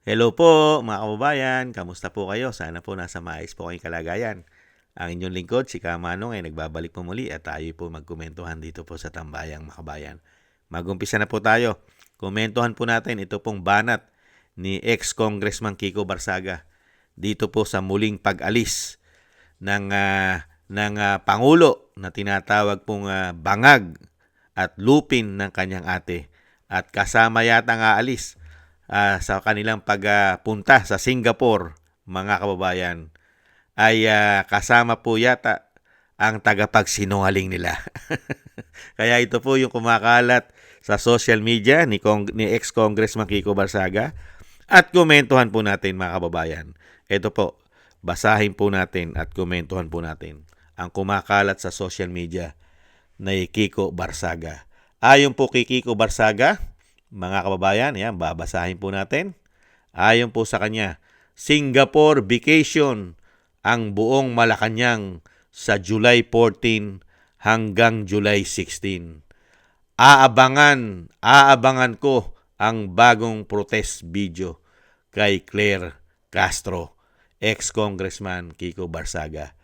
Hello po mga kababayan, kamusta po kayo? Sana po nasa maayos po kayong kalagayan. Ang inyong lingkod, si Kamanong ay nagbabalik po muli at tayo po magkomentuhan dito po sa Tambayang Makabayan. Magumpisa na po tayo. Komentuhan po natin ito pong banat ni ex-Congressman Kiko Barsaga dito po sa muling pag-alis ng Pangulo na tinatawag pong bangag at lupin ng kanyang ate. At kasama yata ang aalis sa kanilang pagpunta sa Singapore, mga kababayan, ay kasama po yata ang tagapagsinungaling nila. Kaya ito po yung kumakalat sa social media ni ex-Congressman Kiko Barsaga at komentuhan po natin mga kababayan. Ito po, basahin po natin at komentuhan po natin ang kumakalat sa social media ni Kiko Barsaga. Ayon po kay Kiko Barsaga, mga kababayan, yan, babasahin po natin. Ayon po sa kanya, Singapore vacation ang buong Malacanang sa July 14 hanggang July 16. Aabangan ko ang bagong protest video kay Claire Castro, ex-congressman Kiko Barsaga.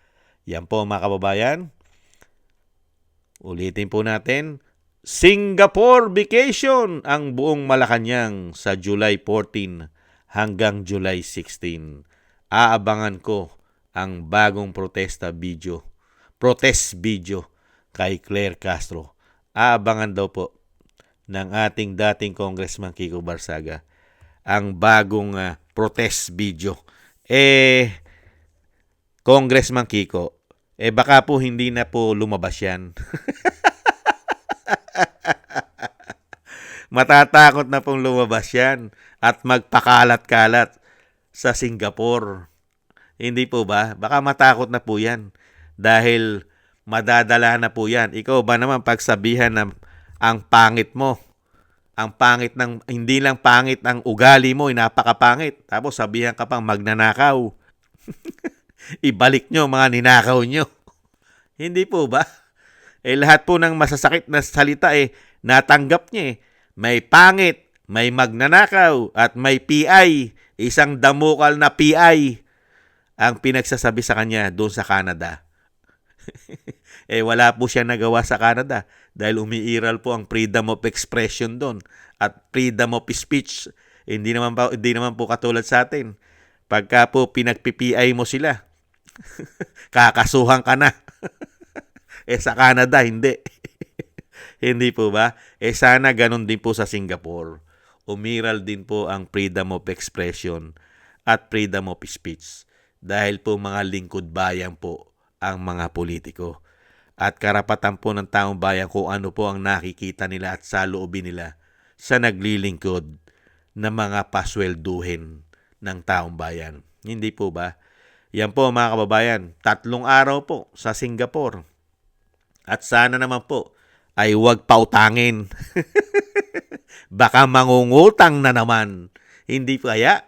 Yan po mga kababayan. Ulitin po natin, Singapore vacation ang buong Malacanang sa July 14 hanggang July 16. Aabangan ko ang bagong protest video kay Claire Castro. Aabangan daw po ng ating dating Congressman Kiko Barsaga ang bagong protest video. Congressman Kiko, baka po hindi na po lumabas yan. Matatakot na pong lumabas yan at magpakalat-kalat sa Singapore. Hindi po ba? Baka matakot na po yan dahil madadala na po yan. Ikaw ba naman pagsabihan na ang pangit mo, ang pangit ng, hindi lang pangit ang ugali mo, napakapangit. Tapos sabihan ka pang magnanakaw. Ibalik nyo mga ninakaw nyo. Hindi po ba? Lahat po ng masasakit na salita natanggap niya May pangit, may magnanakaw, at may PI. Isang damukal na PI ang pinagsasabi sa kanya doon sa Canada. Wala po siya nagawa sa Canada dahil umiiral po ang freedom of expression doon at freedom of speech. Hindi naman po katulad sa atin. Pagka po pinagpi-PI mo sila, kakasuhan ka na. Sa Canada, hindi. Hindi po ba? Sana ganun din po sa Singapore. Umiral din po ang freedom of expression at freedom of speech. Dahil po mga lingkod bayan po ang mga politiko. At karapatan po ng taong bayan kung ano po ang nakikita nila at saloobin nila sa naglilingkod na mga paswelduhin ng taong bayan. Hindi po ba? Yan po mga kababayan, 3 araw po sa Singapore. At sana naman po ay huwag pautangin. Baka mangungutang na naman. Hindi kaya,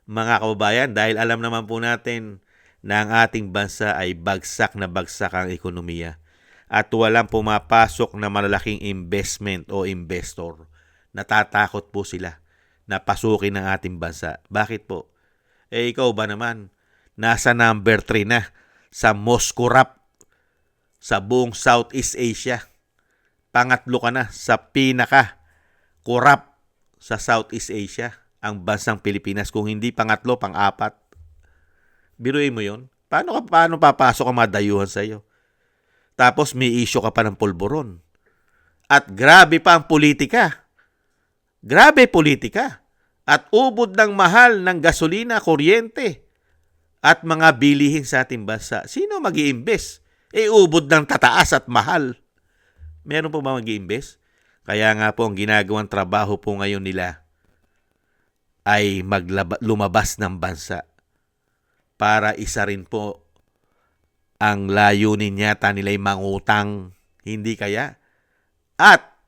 mga kababayan, dahil alam naman po natin na ang ating bansa ay bagsak na bagsak ang ekonomiya at walang pumapasok na malalaking investment o investor. Natatakot po sila na pasukin ng ating bansa. Bakit po? Ikaw ba naman? Nasa number 3 na sa most corrupt sa buong Southeast Asia. Pangatlo ka na sa pinaka-corrupt sa Southeast Asia, ang bansang Pilipinas. Kung hindi pangatlo, pang-apat. Biruin mo yun. Paano papasok ang madayuhan sa iyo? Tapos may issue ka pa ng pulburon. At grabe pa ang politika. Grabe politika. At ubod ng mahal ng gasolina, kuryente, at mga bilihin sa ating bansa. Sino mag-iimbes? Ubod ng tataas at mahal. Meron po ba mag-iimbes? Kaya nga po ang ginagawang trabaho po ngayon nila ay lumabas ng bansa para isa rin po ang layunin yata nila'y mangutang. Hindi kaya? At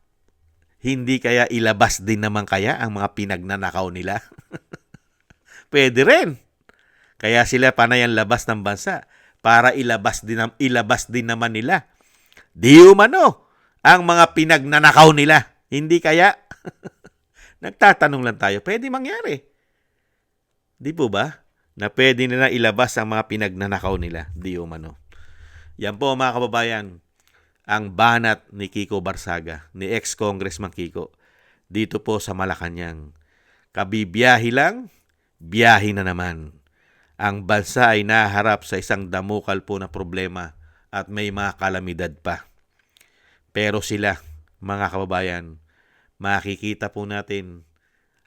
hindi kaya ilabas din naman kaya ang mga pinagnanakaw nila? Pwede rin. Kaya sila panay ang labas ng bansa para ilabas din naman nila. Di umano ang mga pinagnanakaw nila. Hindi kaya? Nagtatanong lang tayo, pwede mangyari. Di po ba? Na pwede nila ilabas ang mga pinagnanakaw nila. Di umano. Yan po mga kababayan, ang banat ni Kiko Barsaga, ni ex-congressman Kiko, dito po sa Malacanang. Kabibiyahi lang, biyahe na naman. Ang bansa ay naharap sa isang damukal po na problema at may mga kalamidad pa. Pero sila, mga kababayan, makikita po natin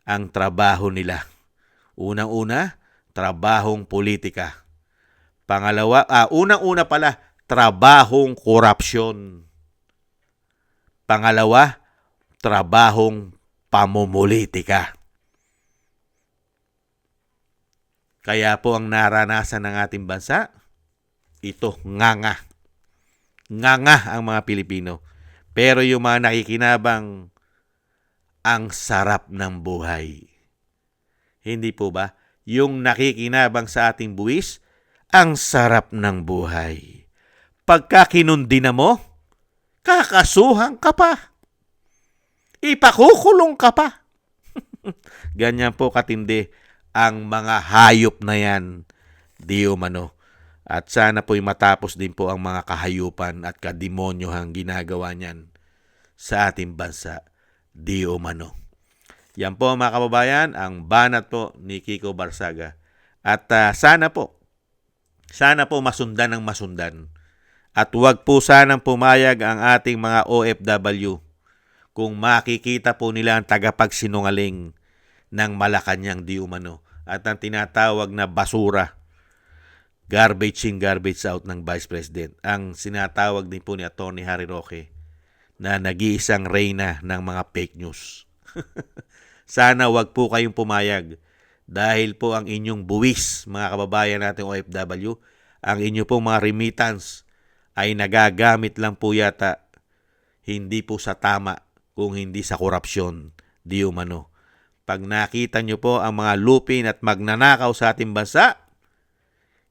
ang trabaho nila. Unang-una, trabahong politika. Pangalawa, unang-una pala, trabahong korupsyon. Pangalawa, trabahong pamumulitika. Kaya po ang naranasan ng ating bansa, ito, nganga. Nganga ang mga Pilipino. Pero yung mga nakikinabang, ang sarap ng buhay. Hindi po ba? Yung nakikinabang sa ating buwis, ang sarap ng buhay. Pagka kinundi na mo, kakasuhan ka pa. Ipakukulong ka pa. Ganyan po katindi ang mga hayop na yan, di umano. At sana po'y matapos din po ang mga kahayupan at kademonyohang ginagawa niyan sa ating bansa, di umano. Yan po mga kababayan, ang banat po ni Kiko Barsaga. At sana po masundan ng masundan. At huwag po sanang pumayag ang ating mga OFW kung makikita po nila ang tagapagsinungaling ng Malacanang di umano at ang tinatawag na basura, garbage in, garbage out ng Vice President. Ang sinatawag din po ni Atty. Harry Roque na nag-iisang reyna ng mga fake news. Sana wag po kayong pumayag dahil po ang inyong buwis, mga kababayan nating OFW, ang inyo pong mga remittance ay nagagamit lang po yata hindi po sa tama kung hindi sa korupsyon, di umano. Pag nakita nyo po ang mga lupin at magnanakaw sa ating bansa,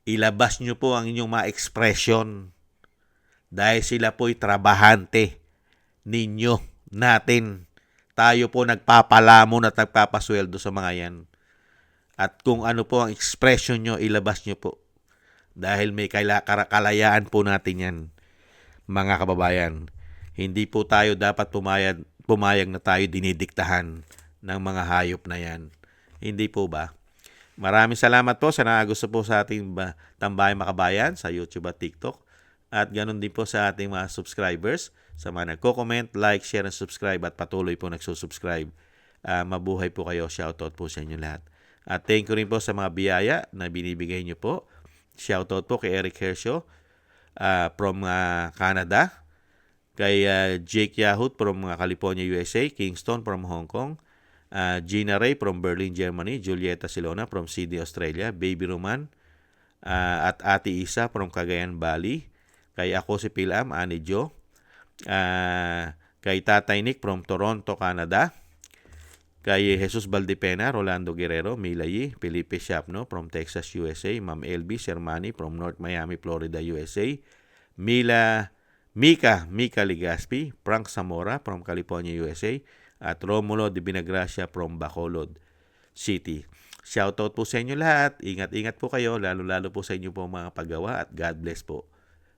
ilabas nyo po ang inyong mga ekspresyon dahil sila po'y trabahante ninyo, natin. Tayo po nagpapalamon at nagpapasweldo sa mga yan. At kung ano po ang ekspresyon nyo, ilabas nyo po. Dahil may kalayaan po natin yan, mga kababayan. Hindi po tayo dapat pumayag na tayo dinidiktahan ng mga hayop na yan. Hindi po ba? Maraming salamat po sa nakagusto po sa ating Tambayang Makabayan sa YouTube at TikTok. At ganun din po sa ating mga subscribers, sa mga nagko-comment, like, share, and subscribe at patuloy po nagsusubscribe. Mabuhay po kayo. Shoutout po sa inyo lahat. At thank you rin po sa mga biyaya na binibigay nyo po. Shoutout po kay Eric Hershaw from Canada. Kay Jake Yahut from California, USA. Kingston from Hong Kong. Gina Ray from Berlin, Germany. Julieta Silona from Sydney, Australia. Baby Roman at Ate Isa from Cagayan, Bali. Kay ako si Pilam, Ani Jo. Kay Tatay Nick from Toronto, Canada. Kay Jesus Valdepena, Rolando Guerrero, Milayi, Felipe Shapno from Texas, USA. Ma'am LB Shermani from North Miami, Florida, USA. Mika Ligaspi, Frank Zamora from California, USA. At Romulo de Binagracia from Bacolod City. Shoutout po sa inyo lahat. Ingat-ingat po kayo, lalo-lalo po sa inyo po mga paggawa at God bless po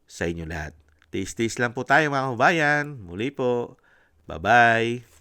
sa inyo lahat. Tis-tis lang po tayo mga kababayan. Muli po. Bye-bye.